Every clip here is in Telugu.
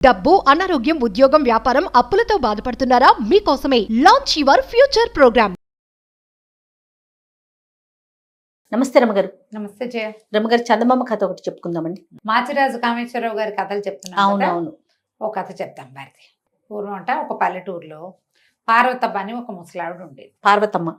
డబ్బు, అనారోగ్యం, ఉద్యోగం, వ్యాపారం, అప్పులతో బాధపడుతున్నారా? మీకోసమే లాంచ్ యువర్ ఫ్యూచర్ ప్రోగ్రామ్. నమస్తే రమగారు. నమస్తే జయ. రమగారు, చందమామ కథ ఒకటి చెప్పుకుందామండి. మాచిరాజు కామేశ్వరరావు గారి కథలు చెప్తున్నాను. అవునవును. ఓ కథ చెప్తాం భారతి. పూర్వం అంట ఒక పల్లెటూరులో పార్వతమ్మ అని ఒక ముసలావిడ ఉండేది. పార్వతమ్మ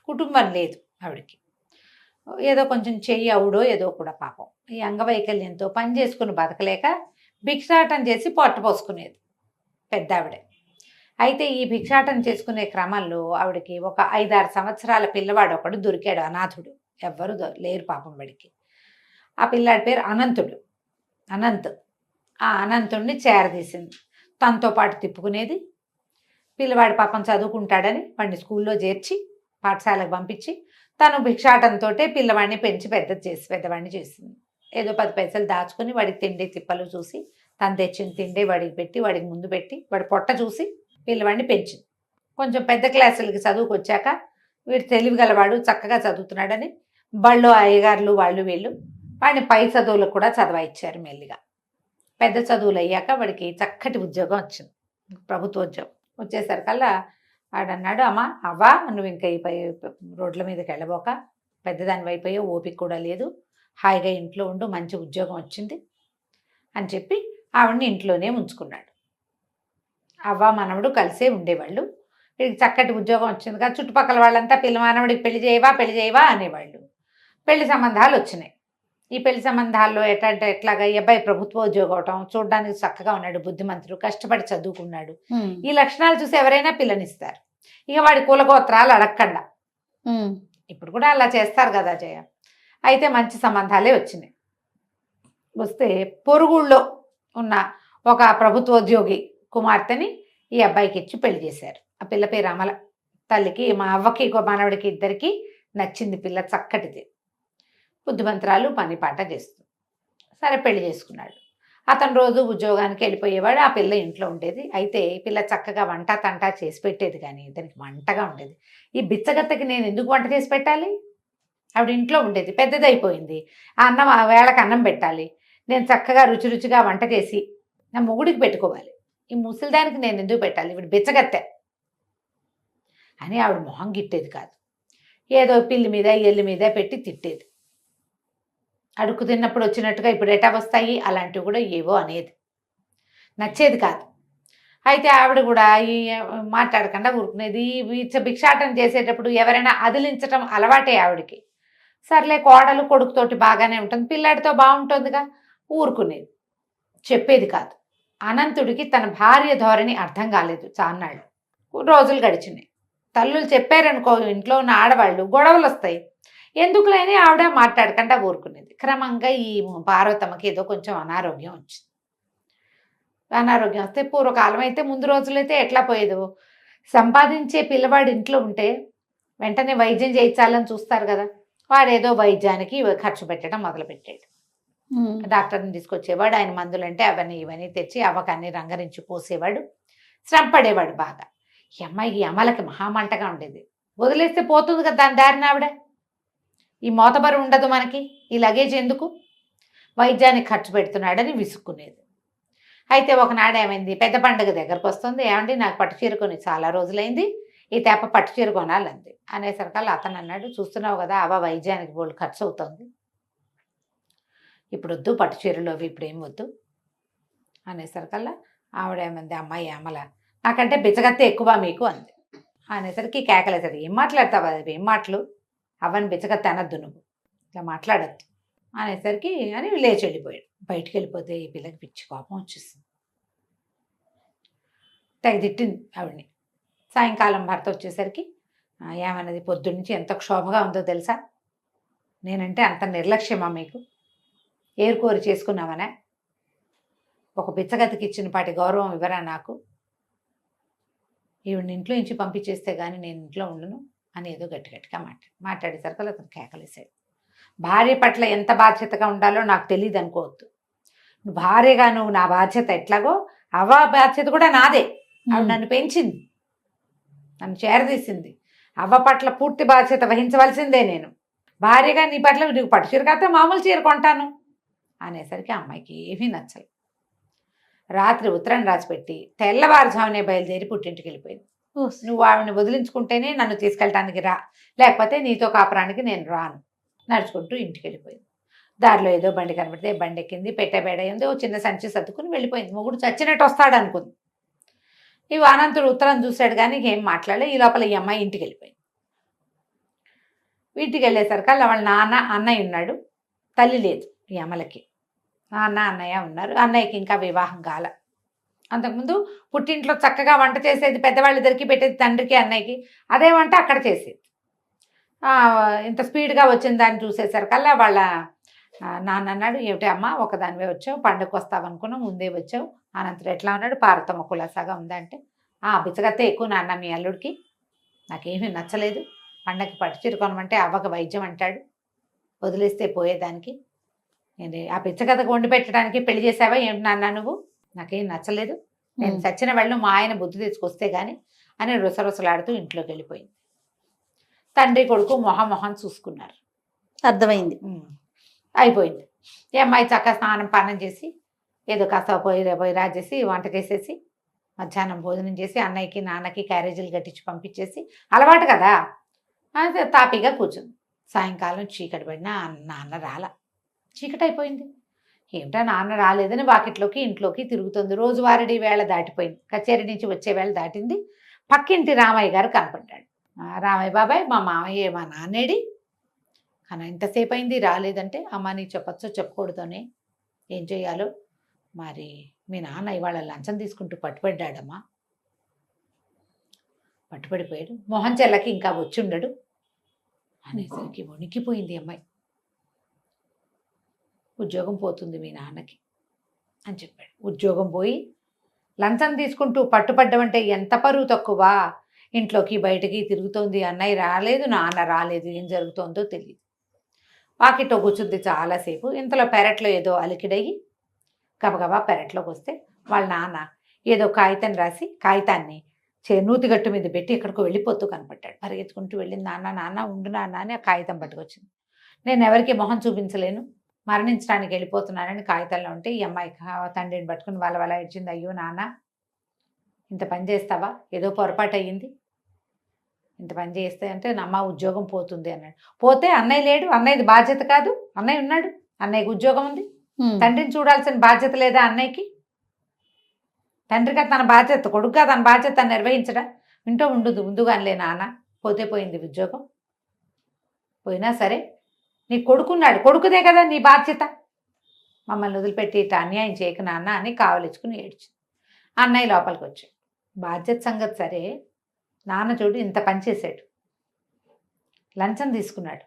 కుటుంబం లేదు ఆవిడికి. ఏదో కొంచెం చెయ్యి అవుడో ఏదో కూడా పాపం ఈ అంగవైకల్యంతో పని చేసుకుని బతకలేక భిక్షాటం చేసి పొట్ట పోసుకునేది పెద్ద ఆవిడ. అయితే ఈ భిక్షాటం చేసుకునే క్రమంలో ఆవిడకి ఒక 5-6 సంవత్సరాల పిల్లవాడు ఒకడు దొరికాడు, అనాథుడు. ఎవ్వరు లేరు పాపం వాడికి. ఆ పిల్లాడి పేరు అనంతుడు. ఆ అనంతుడిని చేరదీసింది, తనతో పాటు తిప్పుకునేది. పిల్లవాడి పాపం చదువుకుంటాడని వాడిని స్కూల్లో చేర్చి పాఠశాలకు పంపించి తను భిక్షాటంతో పిల్లవాడిని పెంచి పెద్దవాడిని చేసింది. ఏదో 10 పైసలు దాచుకుని వాడికి తిండి తిప్పలు చూసి తను తెచ్చిన తిండి వాడికి పెట్టి వాడికి ముందు పెట్టి వాడి పొట్ట చూసి పిల్లవాడిని పెంచింది. కొంచెం పెద్ద క్లాసులకి చదువుకు వచ్చాక వీడు తెలివిగలవాడు, చక్కగా చదువుతున్నాడని బళ్ళు అయ్యగారులు వాళ్ళు వీళ్ళు వాడిని పై చదువులకు కూడా చదవాయిచ్చారు. మెల్లిగా పెద్ద చదువులు అయ్యాక వాడికి చక్కటి ఉద్యోగం వచ్చింది, ప్రభుత్వ ఉద్యోగం. వచ్చేసరికల్లా వాడన్నాడు, అవ్వా నువ్వు ఇంకా ఈ రోడ్ల మీదకి వెళ్ళబోక, పెద్దదాని అయిపోయా, ఓపిక కూడా లేదు, హాయిగా ఇంట్లో ఉండు, మంచి ఉద్యోగం వచ్చింది అని చెప్పి ఆవిడని ఇంట్లోనే ఉంచుకున్నాడు. అవ్వ మనవడు కలిసే ఉండేవాళ్ళు. వీడికి చక్కటి ఉద్యోగం వచ్చింది కదా, చుట్టుపక్కల వాళ్ళంతా మానవుడికి పెళ్లి చేయవా అనేవాళ్ళు. పెళ్లి సంబంధాలు వచ్చినాయి. ఈ పెళ్లి సంబంధాల్లో ఎట్లాగా ఈ అబ్బాయి ప్రభుత్వ ఉద్యోగం అవటం, చూడడానికి చక్కగా ఉన్నాడు, బుద్ధిమంతుడు, కష్టపడి చదువుకున్నాడు, ఈ లక్షణాలు చూసి ఎవరైనా పిల్లనిస్తారు. ఇక వాడి కులగోత్రాలు అడగకుండా. ఇప్పుడు కూడా అలా చేస్తారు కదా జయ. అయితే మంచి సంబంధాలే వచ్చినాయి. వస్తే పొరుగుళ్ళో ఉన్న ఒక ప్రభుత్వోద్యోగి కుమార్తెని ఈ అబ్బాయికి ఇచ్చి పెళ్లి చేశారు. ఆ పిల్ల పేరు అమల. తల్లికి, మా అవ్వకి మానవుడికి ఇద్దరికి నచ్చింది పిల్ల, చక్కటిది, బుద్ధిమంతురాలు, పని పాట చేస్తుంది. సరే పెళ్లి చేసుకున్నాడు. అతను రోజు ఉద్యోగానికి వెళ్ళిపోయేవాడు, ఆ పిల్ల ఇంట్లో ఉండేది. అయితే ఈ పిల్ల చక్కగా వంట తంటా చేసి పెట్టేది, కానీ ఇతనికి వంటగా ఉండేది. ఈ బిచ్చగత్తకి నేను ఎందుకు వంట చేసి పెట్టాలి? ఆవిడ ఇంట్లో ఉండేది, పెద్దదైపోయింది, ఆ అన్నం ఆ వేళకు అన్నం పెట్టాలి, నేను చక్కగా రుచిగా వంట చేసి నా మొగుడికి పెట్టుకోవాలి, ఈ ముసలిదానికి నేను ఎందుకు పెట్టాలి, ఇవిడ బిచ్చగత్తె అని ఆవిడ మొహం గిట్టేది కాదు. ఏదో పిల్లి మీద ఎల్లి మీద పెట్టి తిట్టేది. అడుక్కు తిన్నప్పుడు వచ్చినట్టుగా ఇప్పుడు ఎటా వస్తాయి అలాంటివి కూడా ఏవో అనేది, నచ్చేది కాదు. అయితే ఆవిడ కూడా ఈ మాట్లాడకుండా ఊరుకునేది. భిక్షాటన చేసేటప్పుడు ఎవరైనా అదిలించటం అలవాటే ఆవిడికి. సర్లే కోడలు కొడుకుతోటి బాగానే ఉంటుంది, పిల్లాడితో బాగుంటుందిగా, ఊరుకునేది, చెప్పేది కాదు. అనంతుడికి తన భార్య ధోరణి అర్థం కాలేదు. చాన్నాళ్ళు రోజులు గడిచినాయి. తల్లులు చెప్పారనుకో, ఇంట్లో ఉన్న ఆడవాళ్ళు గొడవలు వస్తాయి, ఎందుకులేని ఆవిడ మాట్లాడకుండా ఊరుకునేది. క్రమంగా ఈ పార్వతమ్మకి ఏదో కొంచెం అనారోగ్యం వచ్చింది. అనారోగ్యం వస్తే పూర్వకాలం అయితే, ముందు రోజులైతే ఎట్లా పోయేదో, సంపాదించే పిల్లవాడు ఇంట్లో ఉంటే వెంటనే వైద్యం చేయించాలని చూస్తారు కదా, వాడేదో వైద్యానికి ఖర్చు పెట్టడం మొదలుపెట్టాడు. డాక్టర్ని తీసుకొచ్చేవాడు, ఆయన మందులు అంటే అవన్నీ ఇవన్నీ తెచ్చి అవ్వకాన్ని రంగరించి పోసేవాడు, శ్రమ పడేవాడు బాగా. ఈ అమ్మాయికి అమలకి మహామంటగా ఉండేది. వదిలేస్తే పోతుంది కదా దాని దారిన ఆవిడ, ఈ మోతబరు ఉండదు మనకి, ఈ లగేజ్ ఎందుకు, వైద్యానికి ఖర్చు పెడుతున్నాడని విసుక్కునేది. అయితే ఒకనాడు ఏమైంది, పెద్ద పండుగ దగ్గరకు వస్తుంది, ఏమండి నాకు పట్టు చీర కొని చాలా రోజులైంది, ఈ తేప పట్టు చీర కొనాలంది. అనేసరికల్లా అతను అన్నాడు, చూస్తున్నావు కదా అవ వైద్యానికి బోళ్ళు ఖర్చు అవుతుంది, ఇప్పుడు వద్దు పట్టు చీరలు అవి ఇప్పుడు ఏం వద్దు అనేసరికల్లా ఆవిడ ఏమంది, అమ్మాయి అమల నాకంటే బిచ్చగత్తే ఎక్కువ మీకు అంది. అనేసరికి కేకలేసాడు, ఏం మాట్లాడతావు అది ఏం మాటలు, అవన్నీ బిచ్చగత్తే అనద్దు, నువ్వు ఇట్లా మాట్లాడద్దు అనేసరికి అని లేచి వెళ్ళిపోయాడు. బయటికి వెళ్ళిపోతే ఈ పిల్లకి పిచ్చి కోపం వచ్చేసింది, తెగ తిట్టింది ఆవిడని. సాయంకాలం భర్త వచ్చేసరికి ఏమన్నది, పొద్దున్నుంచి ఎంత క్షోభగా ఉందో తెలుసా, నేనంటే అంత నిర్లక్ష్యమా మీకు, ఏరుకోరి చేసుకున్నామనే, ఒక బిచ్చగతికి ఇచ్చిన పాటి గౌరవం ఇవ్వరా నాకు, ఈవిడిని ఇంట్లో నుంచి పంపించేస్తే కానీ నేను ఇంట్లో ఉండను అని ఏదో గట్టిగా మాట్లాడేసరికి అతను కేకలేసాడు. భార్య పట్ల ఎంత బాధ్యతగా ఉండాలో నాకు తెలియదు అనుకోవద్దు, భార్యగా నువ్వు నా బాధ్యత ఎట్లాగో అవ్వ బాధ్యత కూడా నాదే. ఆవిడ నన్ను పెంచింది, నన్ను చేరదీసింది, అవ్వ పట్ల పూర్తి బాధ్యత వహించవలసిందే నేను. భార్యగా నీ పట్ల నీకు పట్టు చీర కాస్తే మామూలు చీర కొంటాను అనేసరికి అమ్మాయికి ఏమీ నచ్చలేదు. రాత్రి ఉత్తరం రాసిపెట్టి తెల్లవారుజామునే బయలుదేరి పుట్టింటికి వెళ్ళిపోయింది. ఓ, నువ్వు ఆవిడని వదిలించుకుంటేనే నన్ను తీసుకెళ్ళటానికి రా, లేకపోతే నీతో కాపురానికి నేను రాను. నడుచుకుంటూ ఇంటికి వెళ్ళిపోయింది. దారిలో ఏదో బండి కనబడితే బండి ఎక్కింది, పెట్టబేడ అయింది, ఓ చిన్న సంచి సర్దుకుని వెళ్ళిపోయింది. మొగుడు చచ్చినట్టు వస్తాడు అనుకుంది. ఈ అనంతుడు ఉత్తరం చూశాడు కానీ ఏం మాట్లాడలే. ఈ లోపల ఈ అమ్మాయి ఇంటికి వెళ్ళిపోయింది. ఇంటికి వెళ్ళేసరికి వాళ్ళ నాన్న అన్నయ్య ఉన్నాడు, తల్లి లేదు. ఈ అమ్మలకి నాన్న అన్నయ్య ఉన్నారు. అన్నయ్యకి ఇంకా వివాహం కాల. అంతకుముందు పుట్టింట్లో చక్కగా వంట చేసేది, పెద్దవాళ్ళిద్దరికి పెట్టేది తండ్రికి అన్నయ్యకి. అదే వంట అక్కడ చేసేది. ఇంత స్పీడ్గా వచ్చిన దాన్ని చూసేసరికల్లా వాళ్ళ నాన్న అన్నాడు, ఏమిటి అమ్మ ఒకదానివే వచ్చావు, పండుగకు వస్తావు అనుకున్నావు, ముందే వచ్చావు. అనంతరం ఎట్లా ఉన్నాడు, పార్వతమ్మ కులాసాగా ఉందంటే, బిచ్చగత్తే ఎక్కువ నాన్న మీ అల్లుడికి, నాకేమీ నచ్చలేదు, పండగకి పట్టుచీర కొనమంటే అవ్వక వైద్యం అంటాడు, వదిలేస్తే పోయేదానికి, నేను ఆ బిచ్చగతకు వండి పెట్టడానికి పెళ్లి చేసావా ఏమిటి నాన్న నువ్వు, నాకేం నచ్చలేదు, నేను చచ్చిన వాళ్ళు మా ఆయన బుద్ధి తెచ్చుకొస్తే కానీ అని రుసరుసలాడుతూ ఇంట్లోకి వెళ్ళిపోయింది. తండ్రి కొడుకు మొహం చూసుకున్నారు. అర్థమైంది. అయిపోయింది. ఈ అమ్మాయి చక్కగా స్నానం పానం చేసి ఏదో కాస్త పోయి రాజేసి వంట చేసేసి మధ్యాహ్నం భోజనం చేసి అన్నయ్యకి నాన్నకి క్యారేజీలు కట్టించి పంపించేసి, అలవాటు కదా, అదే తాపీగా కూర్చుంది. సాయంకాలం చీకటి పడినా నాన్న రాల. చీకటి అయిపోయింది. ఏమిటా నాన్న రాలేదని వాకిట్లోకి ఇంట్లోకి తిరుగుతుంది. రోజువారీ వేళ దాటిపోయింది. కచేరీ నుంచి వచ్చే వేళ దాటింది. పక్కింటి రామయ్య గారు కనపడ్డాడు. రామయ్య బాబాయ్, మా మామయ్య మా నాన్నేడి అని ఇంతసేపు అయింది రాలేదంటే, అమ్మ నీకు చెప్పచ్చో చెప్పకూడదోనే, ఏం చేయాలో మరి, మీ నాన్న ఇవాళ లంచం తీసుకుంటూ పట్టుబడ్డాడమ్మా, పట్టుబడిపోయాడు, మొహం చెల్లకి ఇంకా వచ్చి ఉండడు అనేసరికి వణికిపోయింది అమ్మాయి. ఉద్యోగం పోతుంది మీ నాన్నకి అని చెప్పాడు. ఉద్యోగం పోయి లంచం తీసుకుంటూ పట్టుపడ్డమంటే ఎంత పరువు తక్కువ, ఇంట్లోకి బయటకి తిరుగుతోంది. అన్నయ్య రాలేదు, నాన్న రాలేదు, ఏం జరుగుతోందో తెలియదు. వాకిట్లో కూర్చుంది చాలాసేపు. ఇంతలో పెరట్లో ఏదో అలికిడయ్యి గబగబా పెరట్లోకి వస్తే వాళ్ళ నాన్న ఏదో కాగితం రాసి కాగితాన్ని నూతిగట్టు మీద పెట్టి ఎక్కడికో వెళ్ళిపోతూ కనపడ్డాడు. పరిగెత్తుకుంటూ వెళ్ళింది. నాన్న ఉండు నాన్న అని ఆ కాగితం పట్టుకొచ్చింది. నేను ఎవరికి మొహం చూపించలేను, మరణించడానికి వెళ్ళిపోతున్నానని కాగితాల్లో ఉంటే ఈ అమ్మాయి తండ్రిని పట్టుకుని వాళ్ళ ఏడ్చింది. అయ్యో నాన్న, ఇంత పని చేస్తావా, ఏదో పొరపాటు అయ్యింది, ఇంత పని చేస్తే అంటే నమ్మ ఉద్యోగం పోతుంది అన్నాడు. పోతే అన్నయ్య లేడు, అన్నయ్యది బాధ్యత కాదు, అన్నయ్య ఉన్నాడు, అన్నయ్యకి ఉద్యోగం ఉంది, తండ్రిని చూడాల్సిన బాధ్యత లేదా అన్నయ్యకి? తండ్రిగా తన బాధ్యత, కొడుకుగా తన బాధ్యత నిర్వహించడా? వింటూ ఉండదు ముందుగానిలే నాన్న, పోతే పోయింది ఉద్యోగం, పోయినా సరే నీ కొడుకున్నాడు, కొడుకుదే కదా నీ బాధ్యత, మమ్మల్ని వదిలిపెట్టి ఇట్లా అన్యాయం చేయకు నాన్న అని కావలించుకుని ఏడ్చింది. అన్నయ్య లోపలికి వచ్చాడు. బాధ్యత సంగతి సరే, నాన్న చూడు ఇంత పని చేశాడు, లంచం తీసుకున్నాడు,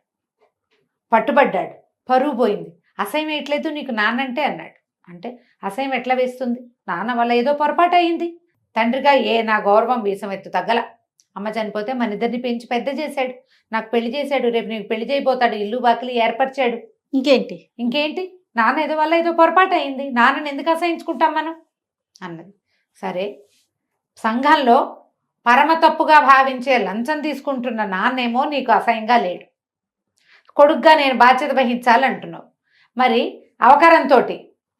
పట్టుబడ్డాడు, పరువు పోయింది, అసహ్యం వేయట్లేదు నీకు నాన్నంటే అన్నాడు. అంటే అసహ్యం ఎట్లా వేస్తుంది, నాన్న వల్ల ఏదో పొరపాటు అయ్యింది, తండ్రిగా నా గౌరవం వీసం ఎత్తు తగ్గల, అమ్మ చనిపోతే మన ఇద్దరిని పెంచి పెద్ద చేశాడు, నాకు పెళ్లి చేశాడు, రేపు నీకు పెళ్లి చేయబోతాడు, ఇల్లు బాకిలి ఏర్పరిచాడు, ఇంకేంటి నాన్న ఏదో వల్ల ఏదో పొరపాటు అయింది, నాన్నని ఎందుకు అసహించుకుంటాం మనం అన్నది. సరే, సంఘంలో పరమ తప్పుగా భావించే లంచం తీసుకుంటున్న నాన్నేమో నీకు అసహ్యంగా లేడు, కొడుగ్గా నేను బాధ్యత వహించాలంటున్నావు, మరి అవకరంతో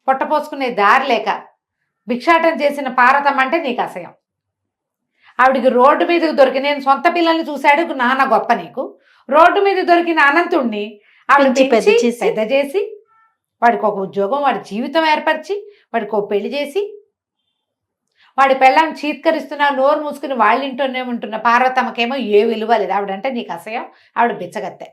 పొట్టపోసుకునే దారి లేక భిక్షాటం చేసిన పార్వతమ్మ అంటే నీకు అసహ్యం. ఆవిడికి రోడ్డు మీదకి దొరికి, నేను సొంత పిల్లల్ని చూశాడు నాన్న గొప్ప, నీకు రోడ్డు మీద దొరికిన అనంతుణ్ణి ఆవిడ పెద్ద చేసి వాడికి ఒక ఉద్యోగం, వాడి జీవితం ఏర్పరిచి వాడికి ఒక పెళ్లి చేసి వాడి పెళ్ళాన్ని చీత్కరిస్తున్నా నోరు మూసుకుని వాళ్ళ ఇంట్లోనే ఉంటున్న పార్వతమ్మకేమో ఏ విలువ లేదు, ఆవిడంటే నీకు అసహ్యం, ఆవిడ బిచ్చగత్తె,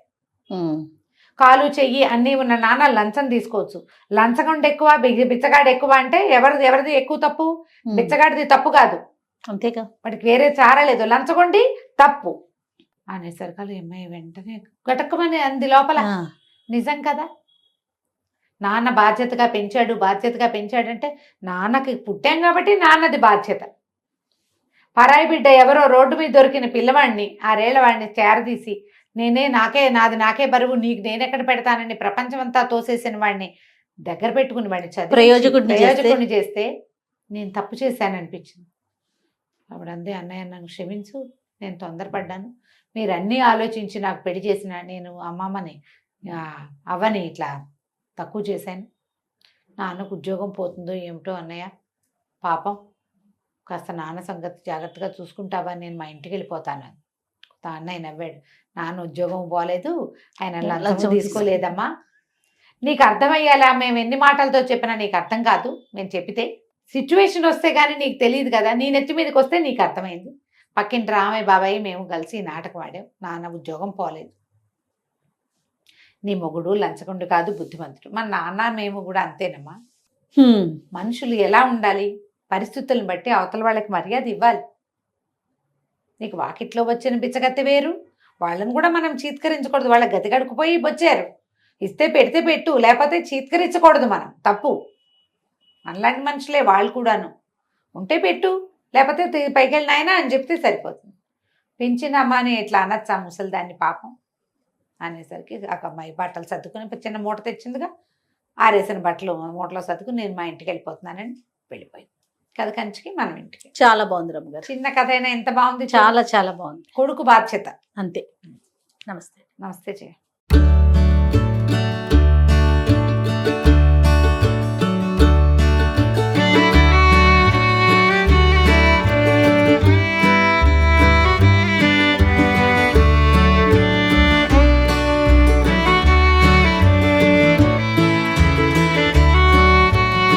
కాలు చెయ్యి అన్నీ ఉన్న నాన్న లంచం తీసుకోవచ్చు, లంచగొండ ఎక్కువ బిచ్చగాడు ఎక్కువ అంటే ఎవరిది ఎక్కువ తప్పు, బిచ్చగాడిది తప్పు కాదు, అంతేగా, వాడికి వేరే చారలేదు, లంచగొండి తప్పు అనేసరికి అమ్మాయి వెంటనే గటక్కమని అంది లోపల. నిజం కదా, నాన్న బాధ్యతగా పెంచాడంటే నాన్నకి పుట్టాం కాబట్టి నాన్నది బాధ్యత. పరాయి బిడ్డ ఎవరో రోడ్డు మీద దొరికిన పిల్లవాడిని, 6 ఏళ్ల వాడిని చేరదీసి నాకే బరువు, నీకు నేనెక్కడ పెడతానని ప్రపంచమంతా తోసేసిన వాడిని దగ్గర పెట్టుకుని వాడిని ప్రయోజకుడిని చేస్తే నేను తప్పు చేశాననిపించింది. అప్పుడు అందే, అన్నయ్య నన్ను క్షమించు, నేను తొందరపడ్డాను, మీరు అన్నీ ఆలోచించి నాకు పెళ్లి చేసిన నేను అమ్మమ్మని అవ్వని ఇట్లా తక్కువ చేశాను, నాన్నకు ఉద్యోగం పోతుందో ఏమిటో అన్నయ్య, పాపం కాస్త నాన్న సంగతి జాగ్రత్తగా చూసుకుంటావా, నేను మా ఇంటికి వెళ్ళిపోతాను. అన్నయ్య నవ్వాడు. నాన్న ఉద్యోగం పోలేదు, ఆయన లంచం లంచం తీసుకోలేదమ్మా. నీకు అర్థమయ్యేలా మేము ఎన్ని మాటలతో చెప్పినా నీకు అర్థం కాదు. మేము చెప్పితే సిచ్యువేషన్ వస్తే కానీ నీకు తెలియదు కదా. నీ నెత్తి మీదకి వస్తే నీకు అర్థమైంది. పక్కింటి రామయ్య బాబాయ్ మేము కలిసి ఈ నాటకం ఆడాం. నాన్న ఉద్యోగం పోలేదు. నీ మొగుడు లంచగొండు కాదు, బుద్ధిమంతుడు. మన నాన్న మేము కూడా అంతేనమ్మా. మనుషులు ఎలా ఉండాలి, పరిస్థితులను బట్టి అవతల వాళ్ళకి మర్యాద ఇవ్వాలి. నీకు వాకిట్లో వచ్చిన బిచ్చగత్తె వేరు, వాళ్ళని కూడా మనం చీత్కరించకూడదు. వాళ్ళ గతి గడుకుపోయి వచ్చారు, ఇస్తే పెడితే పెట్టు, లేకపోతే చీత్కరించకూడదు. మనం తప్పు. మనలాంటి మనుషులే వాళ్ళు కూడాను. ఉంటే పెట్టు, లేకపోతే పైకి వెళ్ళినాయనా అని చెప్తే సరిపోతుంది. పెంచినమ్మా అని ఇట్లా అనొచ్చా ముసలిదాన్ని పాపం అనేసరికి ఆ అమ్మాయి బట్టలు సర్దుకుని చిన్న మూట తెచ్చిందిగా, ఆరేసిన బట్టలు మూటలో సర్దుకుని నేను మా ఇంటికి వెళ్ళిపోతున్నానని వెళ్ళిపోయింది. కథ కంచికి మనం ఇంటికి. చాలా బాగుంది రమ్మగారు. చిన్న కథ అయినా ఎంత బాగుంది. చాలా చాలా బాగుంది. కొడుకు బాధ్యత అంతే. నమస్తే. నమస్తే చేయ.